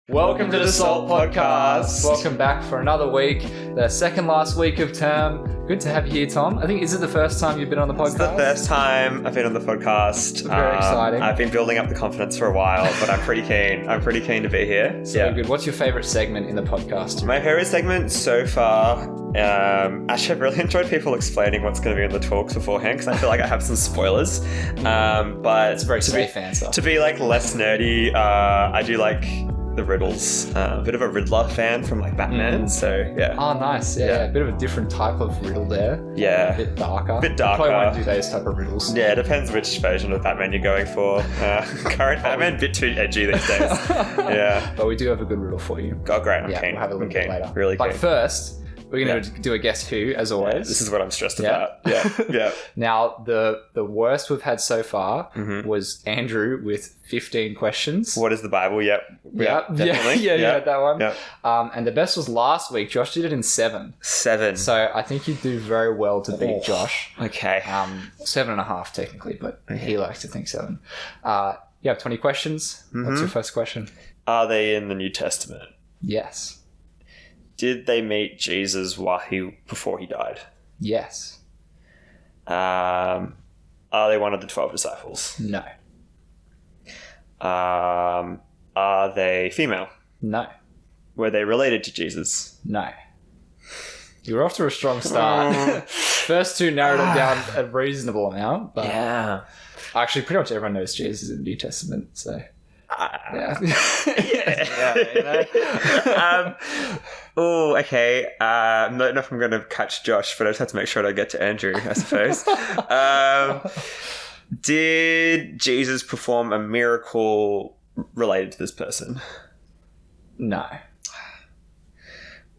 Welcome to the Salt Podcast. Welcome back for another week, the second last week of term. Good to have you here, Tom. I think, is it the first time you've been on the podcast? It's the first time I've been on the podcast. Very exciting. I've been building up the confidence for a while, but I'm pretty keen. I'm pretty keen to be here. So good. What's your favourite segment in the podcast? My favourite segment so far, actually I've really enjoyed people explaining what's going to be in the talks beforehand, because I feel like I have some spoilers. But it's a very safe answer. To be like less nerdy, I do like the riddles. A bit of a Riddler fan from like Batman, so yeah. Oh, nice. Yeah. A bit of a different type of riddle there. Yeah. A bit darker. Probably won't do those type of riddles. Yeah, it depends which version of Batman you're going for. Current Batman, a bit too edgy these days. Yeah. But we do have a good riddle for you. Oh, great. I'm keen. We'll have a little bit later. Really keen. But first, we're going to do a guess who, as always. Yeah, this is what I'm stressed about. Yeah. Now, the worst we've had so far was Andrew with 15 questions. What is the Bible? Yep. Definitely. Yeah, that one. Yep. And the best was last week. Josh did it in 7. 7. So I think you'd do very well to beat Josh. Okay. 7.5 technically, but he likes to think 7. You have 20 questions. What's your first question? Are they in the New Testament? Yes. Did they meet Jesus before he died? Yes. Are they one of the 12 disciples? No. Are they female? No. Were they related to Jesus? No. You're off to a strong start. First two narrowed it down a reasonable amount, but actually pretty much everyone knows Jesus in the New Testament, so yeah. Oh, okay. I don't know if I'm going to catch Josh, but I just have to make sure I get to Andrew, I suppose. Did Jesus perform a miracle related to this person? No.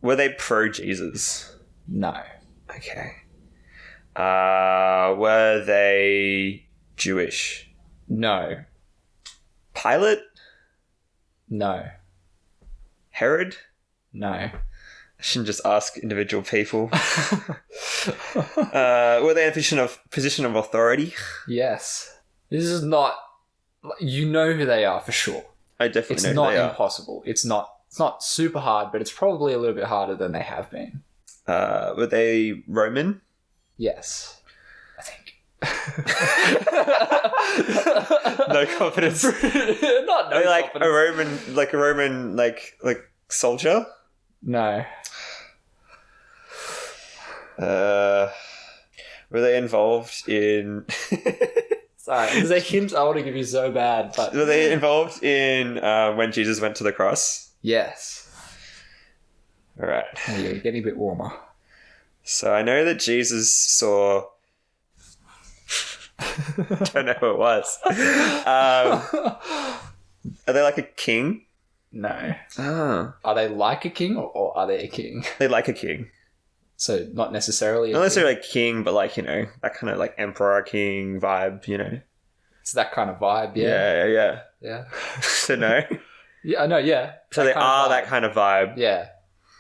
Were they pro-Jesus? No. Okay. Were they Jewish? No. Pilate? No. Herod? No. I shouldn't just ask individual people. Were they in a position of authority? Yes. This is not... You know who they are for sure. I definitely it's know who not they are. Impossible. It's not super hard, but it's probably a little bit harder than they have been. Were they Roman? Yes. I think. No confidence. Not no like confidence. a Roman soldier? No. Were they involved in... Sorry, there's a hint I want to give you so bad, but... Were they involved in when Jesus went to the cross? Yes. All right. There you go, getting a bit warmer. So I know that Jesus saw... I don't know who it was. Are they like a king? No. Oh. Are they like a king or are they a king? They like a king. So not necessarily Not necessarily like king, but like, that kind of like emperor king vibe, It's that kind of vibe, Yeah. Yeah. So no? Yeah, no, yeah. So they are that kind of vibe. Yeah.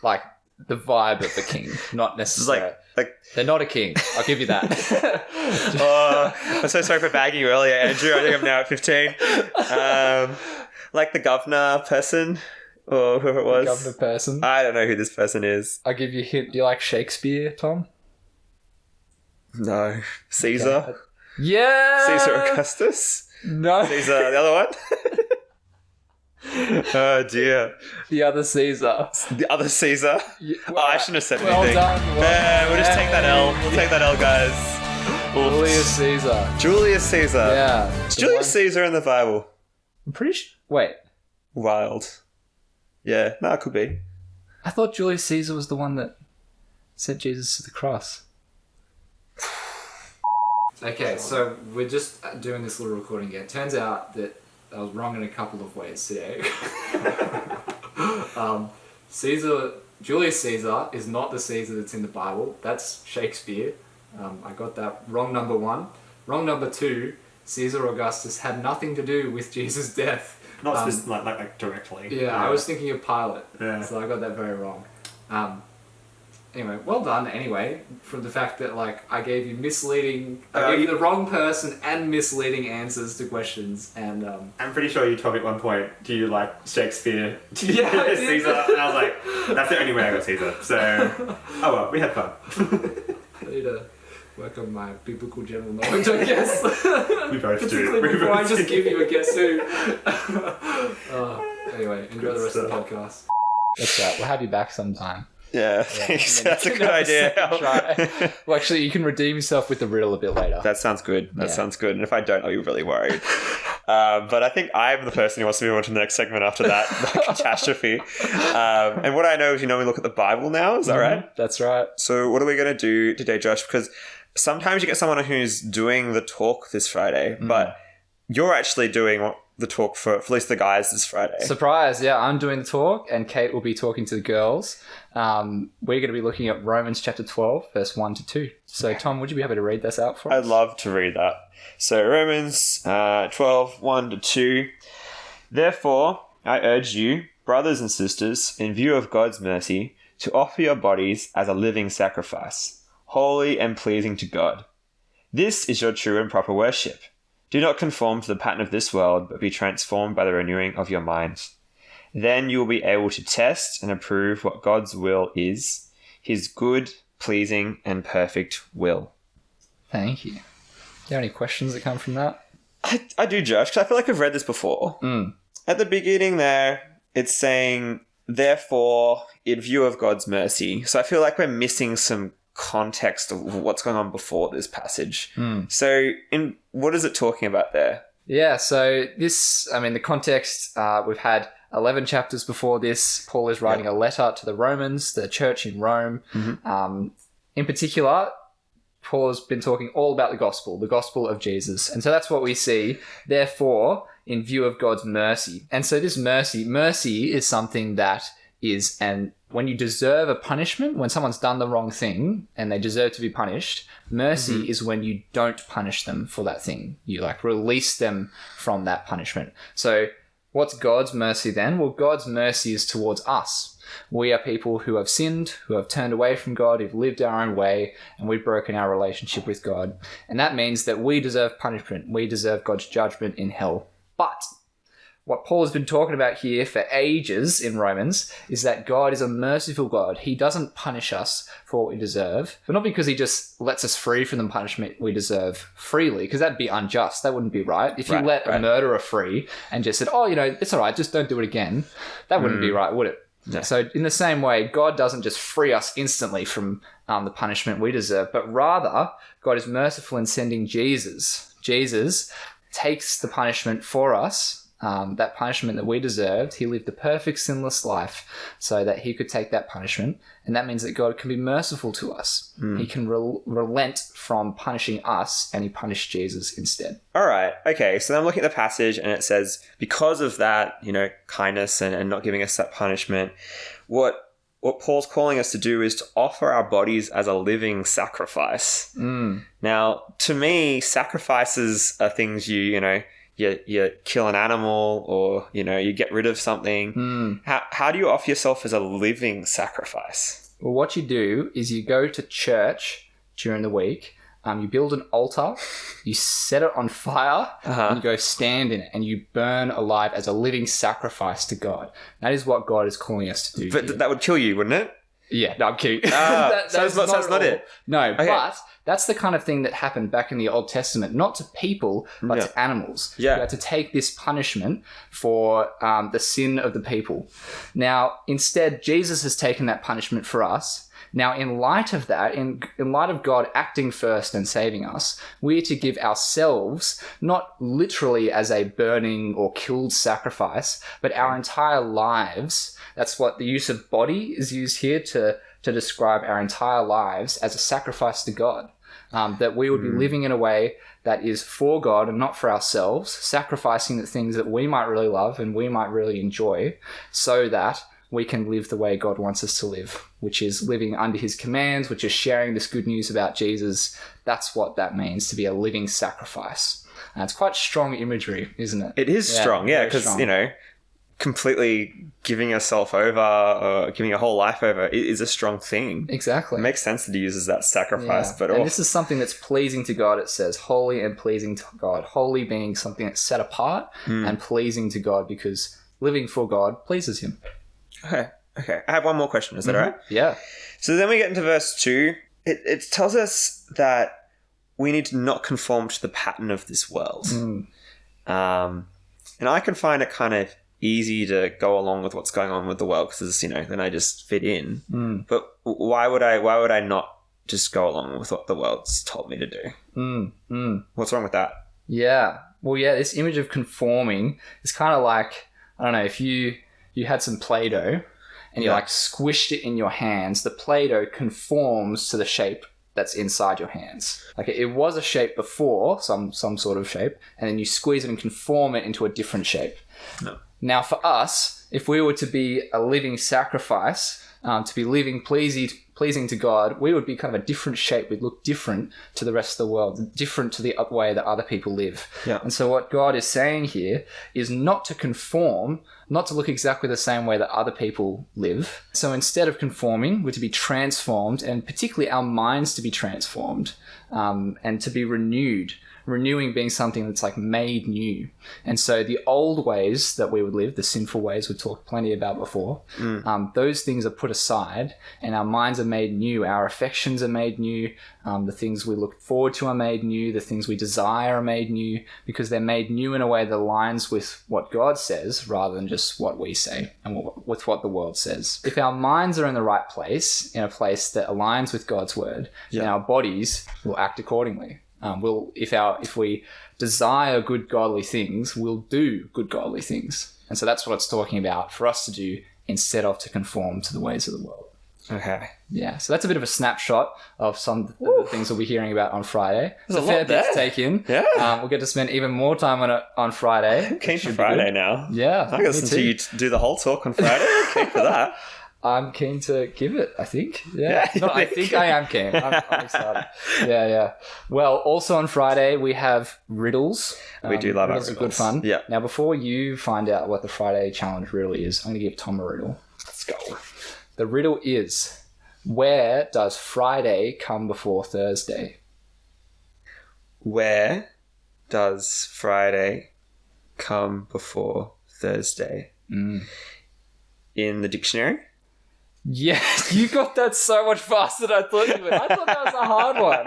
Like the vibe of the king, not necessarily. Like they're not a king. I'll give you that. I'm so sorry for bagging you earlier, Andrew. I think I'm now at 15. Like the governor person or whoever it was. The governor person. I don't know who this person is. I'll give you a hint. Do you like Shakespeare, Tom? No. Caesar? Okay. Yeah! Caesar Augustus? No. Caesar, the other one? Oh dear. The other Caesar. The other Caesar? Yeah, I shouldn't have said well anything. Done. We'll just take that L. We'll take that L, guys. Julius Caesar. Julius Caesar. Yeah. Is Julius Caesar in the Bible? I'm pretty sure... Wait. Wild. Yeah, no, it could be. I thought Julius Caesar was the one that sent Jesus to the cross. Okay, so we're just doing this little recording again. Turns out that I was wrong in a couple of ways today. Julius Caesar is not the Caesar that's in the Bible. That's Shakespeare. I got that wrong, number 1. Wrong, number 2, Caesar Augustus had nothing to do with Jesus' death. Not like directly. Yeah, I was thinking of Pilate. Yeah. So I got that very wrong. anyway, well done anyway, from the fact that like I gave you the wrong person and misleading answers to questions, and I'm pretty sure you told me at one point, do you like Shakespeare? Yeah, I did. Caesar? And I was like, that's the only way I got Caesar. So, oh well, we had fun. I need to work on my biblical general knowledge, I guess. We both do. Particularly before I just give you a guess who. Anyway, enjoy the rest of the podcast. That's right. We'll have you back sometime. Yeah, thanks. That's a good idea. Well, actually, you can redeem yourself with the riddle a bit later. That sounds good. That sounds good. And if I don't, I'll be really worried. But I think I'm the person who wants to move on to the next segment after that catastrophe. And what I know is, we look at the Bible now. Is that right? That's right. So what are we going to do today, Josh? Because sometimes you get someone who's doing the talk this Friday, but you're actually doing the talk for at least the guys this Friday. Surprise, yeah. I'm doing the talk and Kate will be talking to the girls. We're going to be looking at Romans chapter 12, verse 1 to 2. So, Tom, would you be able to read this out for us? I'd love to read that. So, Romans 12, 1 to 2. Therefore, I urge you, brothers and sisters, in view of God's mercy, to offer your bodies as a living sacrifice, holy and pleasing to God. This is your true and proper worship. Do not conform to the pattern of this world, but be transformed by the renewing of your minds. Then you will be able to test and approve what God's will is, his good, pleasing, and perfect will. Thank you. Do you have any questions that come from that? I do, Josh, because I feel like I've read this before. At the beginning there, it's saying, therefore, in view of God's mercy. So I feel like we're missing some context of what's going on before this passage. So what is it talking about there? Yeah, so the context, we've had 11 chapters before this. Paul is writing a letter to the Romans, the church in Rome. In particular, Paul has been talking all about the gospel of Jesus. And so that's what we see. Therefore, in view of God's mercy. And so this mercy is something that is when you deserve a punishment, when someone's done the wrong thing and they deserve to be punished, mercy is when you don't punish them for that thing. You release them from that punishment. So what's God's mercy then? Well, God's mercy is towards us. We are people who have sinned, who have turned away from God, who've lived our own way, and we've broken our relationship with God. And that means that we deserve punishment. We deserve God's judgment in hell. But what Paul has been talking about here for ages in Romans is that God is a merciful God. He doesn't punish us for what we deserve, but not because he just lets us free from the punishment we deserve freely, because that'd be unjust. That wouldn't be right. If you let a murderer free and just said, it's all right, just don't do it again, that wouldn't be right, would it? No. So in the same way, God doesn't just free us instantly from the punishment we deserve, but rather God is merciful in sending Jesus. Jesus takes the punishment for us. That punishment that we deserved. He lived the perfect sinless life so that he could take that punishment. And that means that God can be merciful to us. He can relent from punishing us, and he punished Jesus instead. All right. Okay. So I'm looking at the passage and it says, because of that, kindness and not giving us that punishment, what Paul's calling us to do is to offer our bodies as a living sacrifice. Now, to me, sacrifices are things you kill an animal or, you get rid of something. How do you offer yourself as a living sacrifice? Well, what you do is you go to church during the week. You build an altar, you set it on fire, and you go stand in it, and you burn alive as a living sacrifice to God. That is what God is calling us to do. But that would kill you, wouldn't it? Yeah, no, I'm kidding. That's not it. No, okay. But that's the kind of thing that happened back in the Old Testament, not to people, but to animals. Yeah. You had to take this punishment for the sin of the people. Now, instead, Jesus has taken that punishment for us. Now, in light of that, in light of God acting first and saving us, we are to give ourselves, not literally as a burning or killed sacrifice, but our entire lives. That's what the use of body is used here to describe our entire lives as a sacrifice to God. That we would be living in a way that is for God and not for ourselves, sacrificing the things that we might really love and we might really enjoy, so that we can live the way God wants us to live, which is living under his commands, which is sharing this good news about Jesus. That's what that means, to be a living sacrifice. And it's quite strong imagery, isn't it? It is strong, yeah, because, completely giving yourself over or giving your whole life over is a strong thing. Exactly. It makes sense that he uses that sacrifice, Yeah. but and this is something that's pleasing to God. It says holy and pleasing to God. Holy being something that's set apart and pleasing to God because living for God pleases him. Okay. I have one more question. Is that all right? Yeah. So then we get into verse 2. It tells us that we need to not conform to the pattern of this world. And I can find it kind of easy to go along with what's going on with the world because, then I just fit in. But why would I not just go along with what the world's told me to do? What's wrong with that? Yeah. Well, yeah, this image of conforming is kind of like, I don't know, if you had some Play-Doh and you like squished it in your hands, the Play-Doh conforms to the shape that's inside your hands. Like it was a shape before, some sort of shape, and then you squeeze it and conform it into a different shape. No. Now, for us, if we were to be a living sacrifice, to be living pleasing to God, we would be kind of a different shape. We'd look different to the rest of the world, different to the way that other people live. Yeah. And so what God is saying here is not to conform, not to look exactly the same way that other people live. So instead of conforming, we're to be transformed, and particularly our minds to be transformed and to be renewed. Renewing being something that's like made new. And so the old ways that we would live, the sinful ways we've talked plenty about before, those things are put aside and our minds are made new. Our affections are made new. The things we look forward to are made new. The things we desire are made new because they're made new in a way that aligns with what God says rather than just what we say and with what the world says. If our minds are in the right place, in a place that aligns with God's word, then our bodies will act accordingly. If we desire good godly things, we'll do good godly things. And so that's what it's talking about for us to do instead of to conform to the ways of the world. Okay. Yeah, so that's a bit of a snapshot of some of the things we'll be hearing about on Friday. There's a fair bit to take in. Yeah. We'll get to spend even more time on it on Friday. I'm keen for Friday now. Yeah. I can listen to you do the whole talk on Friday. I'm keen for that. I'm keen to give it, I think. Yeah. No, I think I am keen. I'm excited. Yeah. Well, also on Friday, we have riddles. We do love our riddles. riddles. Are good fun. Yeah. Now, before you find out what the Friday challenge riddle is, I'm going to give Tom a riddle. Let's go. The riddle is, where does Friday come before Thursday? Where does Friday come before Thursday? In the dictionary? Yeah, you got that so much faster than I thought you would. I thought that was a hard one.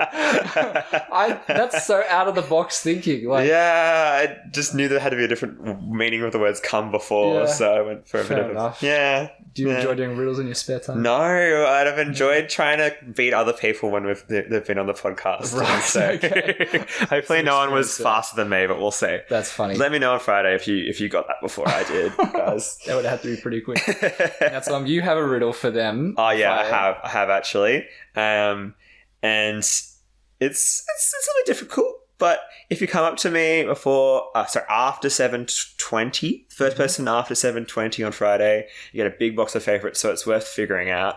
That's so out of the box thinking. Yeah, I just knew there had to be a different meaning with the words come before, so I went for a bit of enough. Yeah. Do you enjoy doing riddles in your spare time? No, I'd have enjoyed trying to beat other people when they've been on the podcast. Right, so okay. Hopefully no one was faster than me, but we'll see. That's funny. Let me know on Friday if you got that before I did, guys. That would have to be pretty quick. Now, Tom, you have a riddle for them. Oh yeah, I have actually. And it's a little difficult, but if you come up to me after 7:20, first person after 7:20 on Friday, you get a big box of favourites, so it's worth figuring out.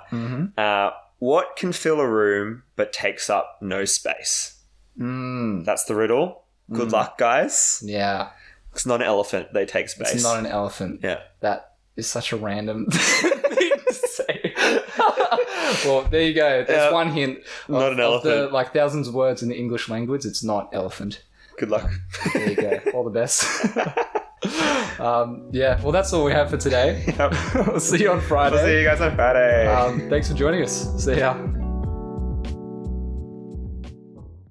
What can fill a room but takes up no space? That's the riddle. Good luck, guys. Yeah. It's not an elephant. They take space. It's not an elephant. Yeah. That is such a random thing to say. Well, there you go. There's one hint. Not an elephant. The thousands of words in the English language, it's not elephant. Good luck. There you go. All the best. Well, that's all we have for today. Yep. We'll see you on Friday. We'll see you guys on Friday. Thanks for joining us. See ya.